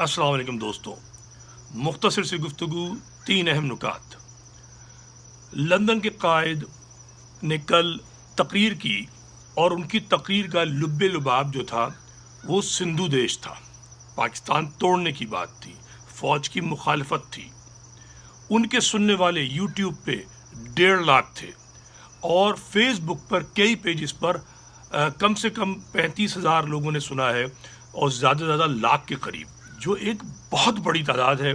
अस्सलाम वालेकुम दोस्तों, मुख्तसर सी गुफ्तगू, 3 अहम नुकात। लंदन के कायद ने कल तकरीर की और उनकी तकरीर का लुब्बे लुबाब जो था वो सिंधु देश था। पाकिस्तान तोड़ने की बात थी, फ़ौज की मुखालफत थी। उनके सुनने वाले यूट्यूब पे 1.5 लाख थे और फेसबुक पर कई पेजेस पर कम से कम 35,000 लोगों ने सुना है और ज़्यादा से ज़्यादा लाख के करीब, जो एक बहुत बड़ी तादाद है।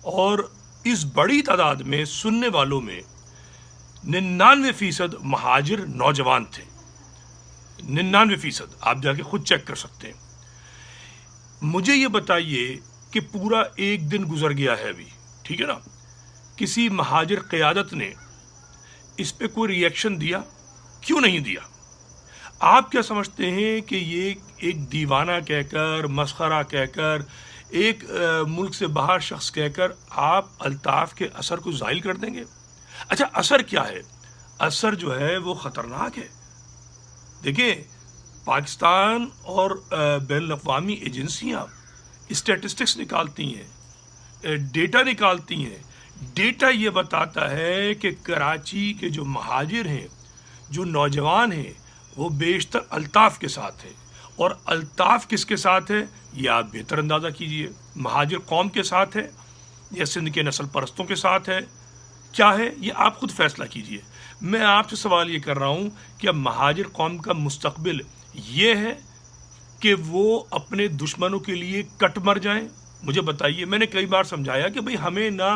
और इस बड़ी तादाद में सुनने वालों में 99% महाजिर नौजवान थे। 99%, आप जाके खुद चेक कर सकते हैं। मुझे ये बताइए कि पूरा एक दिन गुजर गया है अभी, ठीक है ना, किसी महाजिर क़यादत ने इस पे कोई रिएक्शन दिया? क्यों नहीं दिया? आप क्या समझते हैं कि ये एक दीवाना कहकर, मस्खरा कहकर, एक मुल्क से बाहर शख्स कहकर आप अल्ताफ़ के असर को ज़ाइल कर देंगे? अच्छा, असर क्या है? असर जो है वो ख़तरनाक है। देखिए, पाकिस्तान और बैनुल-अक़वामी एजेंसियाँ स्टैटिस्टिक्स निकालती हैं, डेटा निकालती हैं। डेटा ये बताता है कि कराची के जो महाजिर हैं, जो नौजवान हैं, वो बेशतर अल्ताफ़ के साथ है। और अल्ताफ़ किसके साथ है ये आप बेहतर अंदाज़ा कीजिए। महाजिर कौम के साथ है या सिंध के नस्ल परस्तों के साथ है? क्या है ये आप खुद फैसला कीजिए। मैं आपसे सवाल ये कर रहा हूँ कि अब महाजिर कौम का मुस्तकबिल ये है कि वो अपने दुश्मनों के लिए कट मर जाएं? मुझे बताइए। मैंने कई बार समझाया कि भाई हमें ना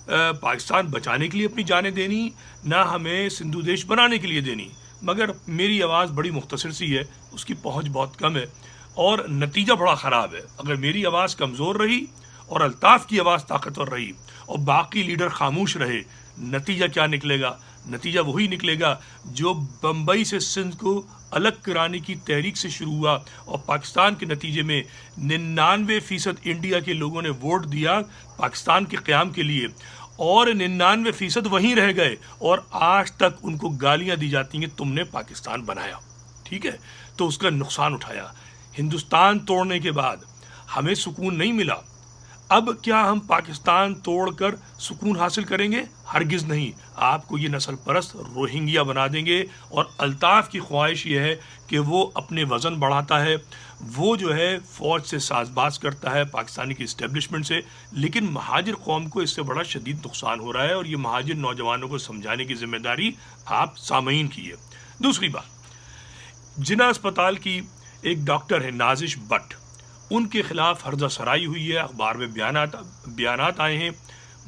पाकिस्तान बचाने के लिए अपनी जानें देनी, ना हमें सिंधु देश बनाने के लिए देनी, मगर मेरी आवाज़ बड़ी मुख्तसर सी है, उसकी पहुंच बहुत कम है और नतीजा बड़ा ख़राब है। अगर मेरी आवाज़ कमज़ोर रही और अल्ताफ़ की आवाज़ ताकतवर रही और बाकी लीडर खामोश रहे, नतीजा क्या निकलेगा? नतीजा वही निकलेगा जो बम्बई से सिंध को अलग कराने की तहरीक से शुरू हुआ और पाकिस्तान के नतीजे में 99% इंडिया के लोगों ने वोट दिया पाकिस्तान के क़याम के लिए और 99% वहीं रह गए और आज तक उनको गालियां दी जाती हैं तुमने पाकिस्तान बनाया, ठीक है, तो उसका नुकसान उठाया। हिंदुस्तान तोड़ने के बाद हमें सुकून नहीं मिला। अब क्या हम पाकिस्तान तोड़कर सुकून हासिल करेंगे? हरगिज़ नहीं। आपको ये नस्ल परस्त रोहिंग्या बना देंगे और अल्ताफ़ की ख्वाहिश ये है कि वो अपने वज़न बढ़ाता है, वो जो है फ़ौज से साजबाज करता है, पाकिस्तानी की इस्टेब्लिशमेंट से। लेकिन महाजिर कौम को इससे बड़ा शदीद नुकसान हो रहा है और ये महाजिर नौजवानों को समझाने की ज़िम्मेदारी आप सामईन की है। दूसरी बात, जिना अस्पताल की एक डॉक्टर है नाजिश भट्ट, उनके ख़िलाफ़ हर्जा सराई हुई है, अखबार में बयानात आए हैं,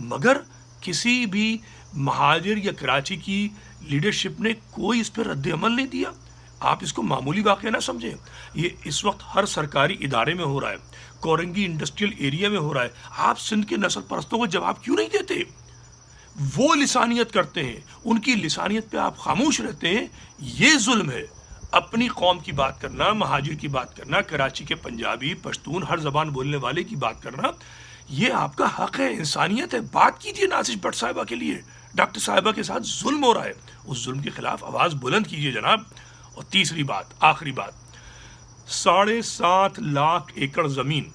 मगर किसी भी महाजिर या कराची की लीडरशिप ने कोई इस पर रद्द अमल नहीं दिया। आप इसको मामूली वाक़या ना समझें। ये इस वक्त हर सरकारी इदारे में हो रहा है, कोरंगी इंडस्ट्रियल एरिया में हो रहा है। आप सिंध के नस्ल परस्तों को जवाब क्यों नहीं देते? वो लिसानियत करते हैं, उनकी लिसानियत पे आप खामोश रहते हैं। ये जुल्म है। अपनी कौम की बात करना, महाजिर की बात करना, कराची के पंजाबी, पश्तून, हर ज़बान बोलने वाले की बात करना, ये आपका हक़ है, इंसानियत है। बात कीजिए नाजिश भट्ट साहिबा के लिए। डॉक्टर साहिबा के साथ जुल्म हो रहा है, उस जुल्म के ख़िलाफ़ आवाज़ बुलंद कीजिए जनाब। और तीसरी बात, आखिरी बात, 7.5 लाख एकड़ ज़मीन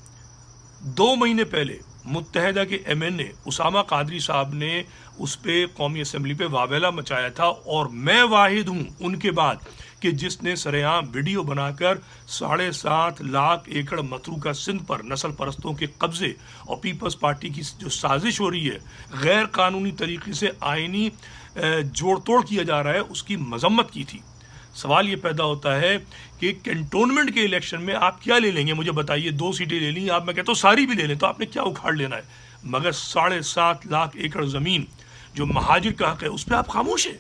2 महीने पहले मुत्तहदा के MNA उसामा कादरी साहब ने उस पर कौमी असम्बली पे वावेला मचाया था और मैं वाहिद हूँ उनके बाद कि जिसने सरेआम वीडियो बनाकर 7.5 लाख एकड़ मतरूका सिंध पर नस्ल परस्तों के कब्ज़े और पीपल्स पार्टी की जो साजिश हो रही है, गैर कानूनी तरीके से आइनी जोड़ तोड़ किया जा रहा है, उसकी मजम्मत की थी। सवाल ये पैदा होता है कि कैंटोनमेंट के इलेक्शन में आप क्या ले लेंगे? मुझे बताइए। 2 सीटें ले ली आप, मैं कहता हूँ सारी भी ले लें, तो आपने क्या उखाड़ लेना है? मगर 7.5 लाख एकड़ ज़मीन जो महाजिर का हक़ है उस पर आप खामोश है।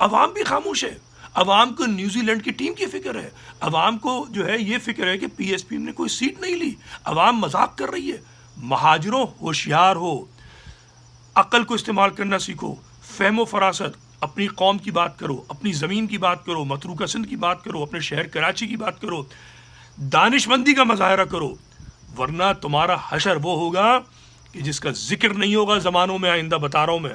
अवाम भी खामोश है। अवाम को न्यूजीलैंड की टीम की फ़िक्र है। अवाम को जो है ये फ़िक्र है कि PSP ने कोई सीट नहीं ली। अवाम मजाक कर रही है। महाजिरों, होशियार हो, अक्ल को इस्तेमाल करना सीखो, फ़हम फरासत, अपनी कौम की बात करो, अपनी ज़मीन की बात करो, मतरूका सिंध की बात करो, अपने शहर कराची की बात करो, दानिशमंदी का मुज़ाहरा करो, वरना तुम्हारा हशर वो होगा कि जिसका जिक्र नहीं होगा ज़मानों में आइंदा। बता रहा हूँ मैं।